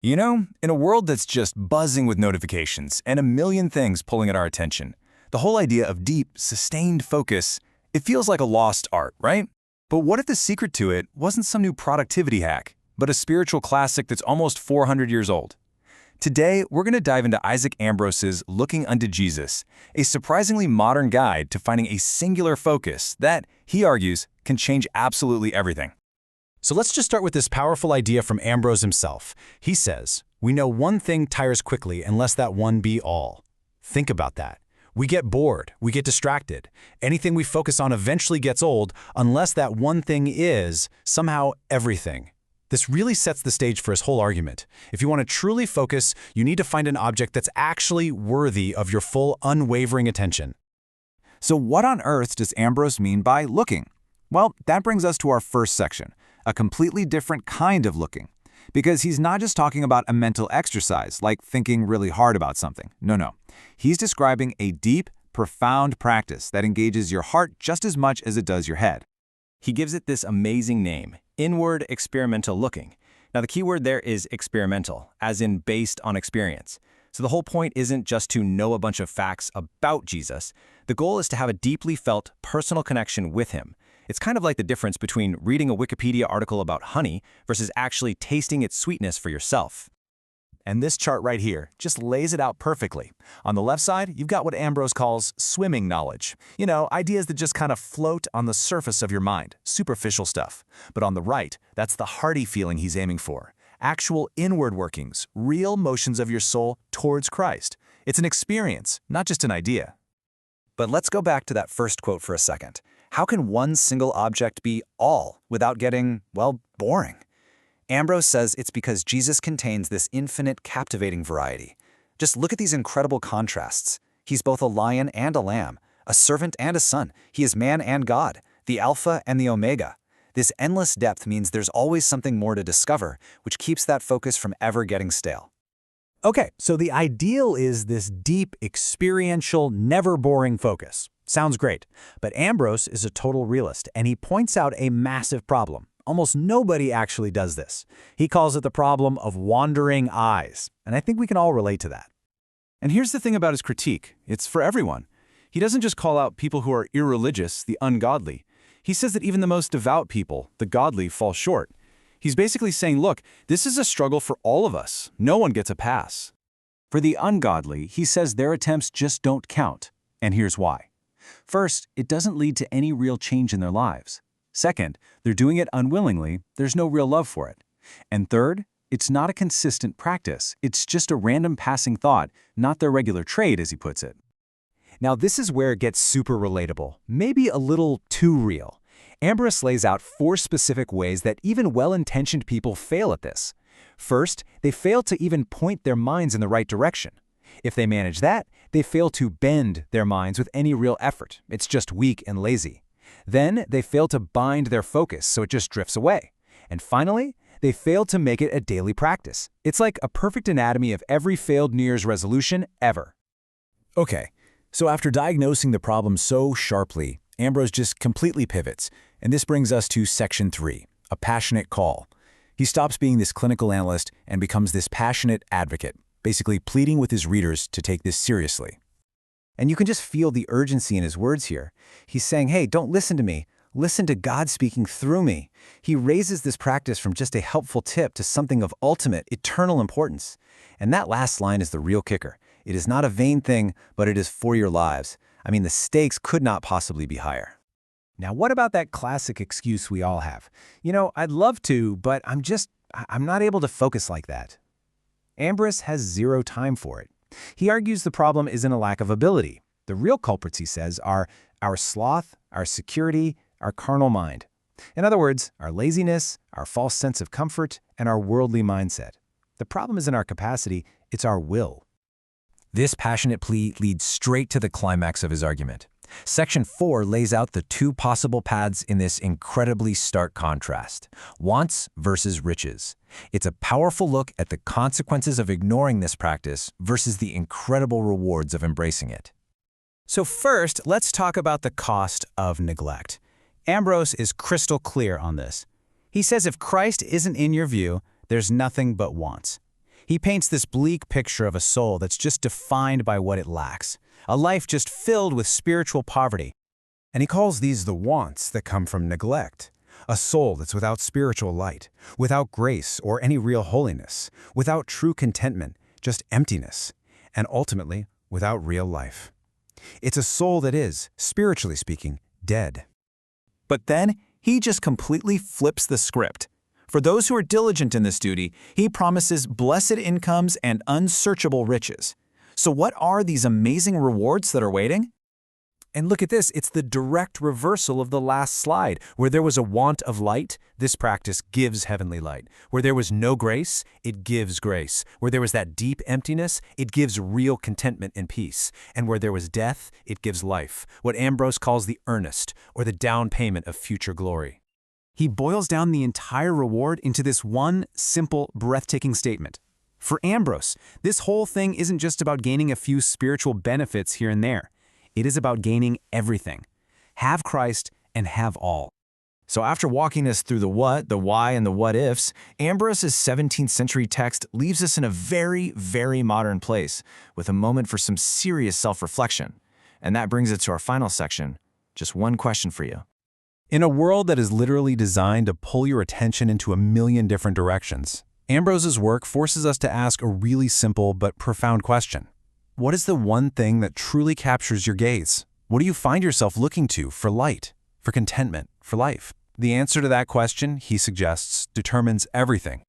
You know, in a world that's just buzzing with notifications and a million things pulling at our attention, the whole idea of deep, sustained focus, it feels like a lost art, right? But what if the secret to it wasn't some new productivity hack, but a spiritual classic that's almost 400 years old? Today, we're going to dive into Isaac Ambrose's Looking Unto Jesus, a surprisingly modern guide to finding a singular focus that, he argues, can change absolutely everything. So let's just start with this powerful idea from Ambrose himself. He says, "We know one thing tires quickly unless that one be all." Think about that. We get bored, we get distracted. Anything we focus on eventually gets old unless that one thing is, somehow, everything. This really sets the stage for his whole argument. If you want to truly focus, you need to find an object that's actually worthy of your full, unwavering attention. So what on earth does Ambrose mean by looking? Well, that brings us to our first section, a completely different kind of looking. Because he's not just talking about a mental exercise, like thinking really hard about something. No. He's describing a deep, profound practice that engages your heart just as much as it does your head. He gives it this amazing name, inward experimental looking. Now, the key word there is experimental, as in based on experience. So the whole point isn't just to know a bunch of facts about Jesus. The goal is to have a deeply felt personal connection with him. It's kind of like the difference between reading a Wikipedia article about honey versus actually tasting its sweetness for yourself. And this chart right here just lays it out perfectly. On the left side, you've got what Ambrose calls swimming knowledge. You know, ideas that just kind of float on the surface of your mind, superficial stuff. But on the right, that's the hearty feeling he's aiming for. Actual inward workings, real motions of your soul towards Christ. It's an experience, not just an idea. But let's go back to that first quote for a second. How can one single object be all without getting, well, boring? Ambrose says it's because Jesus contains this infinite, captivating variety. Just look at these incredible contrasts. He's both a lion and a lamb, a servant and a son. He is man and God, the Alpha and the Omega. This endless depth means there's always something more to discover, which keeps that focus from ever getting stale. Okay, so the ideal is this deep, experiential, never boring focus. Sounds great, but Ambrose is a total realist, and he points out a massive problem. Almost nobody actually does this. He calls it the problem of wandering eyes, and I think we can all relate to that. And here's the thing about his critique. It's for everyone. He doesn't just call out people who are irreligious, the ungodly. He says that even the most devout people, the godly, fall short. He's basically saying, look, this is a struggle for all of us. No one gets a pass. For the ungodly, he says their attempts just don't count. And here's why. First, it doesn't lead to any real change in their lives. Second, they're doing it unwillingly. There's no real love for it. And third, it's not a consistent practice. It's just a random passing thought, not their regular trade, as he puts it. Now, this is where it gets super relatable, maybe a little too real. Ambrose lays out 4 specific ways that even well-intentioned people fail at this. First, they fail to even point their minds in the right direction. If they manage that, they fail to bend their minds with any real effort. It's just weak and lazy. Then, they fail to bind their focus so it just drifts away. And finally, they fail to make it a daily practice. It's like a perfect anatomy of every failed New Year's resolution ever. Okay, so after diagnosing the problem so sharply, Ambrose just completely pivots, and this brings us to section 3, a passionate call. He stops being this clinical analyst and becomes this passionate advocate, basically pleading with his readers to take this seriously. And you can just feel the urgency in his words here. He's saying, hey, don't listen to me. Listen to God speaking through me. He raises this practice from just a helpful tip to something of ultimate, eternal importance. And that last line is the real kicker. It is not a vain thing, but it is for your lives. I mean, the stakes could not possibly be higher. Now, what about that classic excuse we all have? You know, I'd love to, but I'm not able to focus like that. Ambrose has zero time for it. He argues the problem isn't a lack of ability. The real culprits, he says, are our sloth, our security, our carnal mind. In other words, our laziness, our false sense of comfort, and our worldly mindset. The problem isn't our capacity, it's our will. This passionate plea leads straight to the climax of his argument. Section 4 lays out the 2 possible paths in this incredibly stark contrast: wants versus riches. It's a powerful look at the consequences of ignoring this practice versus the incredible rewards of embracing it. So first, let's talk about the cost of neglect. Ambrose is crystal clear on this. He says if Christ isn't in your view, there's nothing but wants. He paints this bleak picture of a soul that's just defined by what it lacks, a life just filled with spiritual poverty. And he calls these the wants that come from neglect. A soul that's without spiritual light, without grace or any real holiness, without true contentment, just emptiness, and ultimately, without real life. It's a soul that is, spiritually speaking, dead. But then, he just completely flips the script. For those who are diligent in this duty, he promises blessed incomes and unsearchable riches. So what are these amazing rewards that are waiting? And look at this, it's the direct reversal of the last slide. Where there was a want of light, this practice gives heavenly light. Where there was no grace, it gives grace. Where there was that deep emptiness, it gives real contentment and peace. And where there was death, it gives life, what Ambrose calls the earnest, or the down payment of future glory. He boils down the entire reward into this one simple, breathtaking statement. For Ambrose, this whole thing isn't just about gaining a few spiritual benefits here and there. It is about gaining everything. Have Christ and have all. So after walking us through the what, the why, and the what-ifs, Ambrose's 17th century text leaves us in a very, very modern place, with a moment for some serious self-reflection. And that brings it to our final section. Just one question for you. In a world that is literally designed to pull your attention into a million different directions, Ambrose's work forces us to ask a really simple but profound question. What is the one thing that truly captures your gaze? What do you find yourself looking to for light, for contentment, for life? The answer to that question, he suggests, determines everything.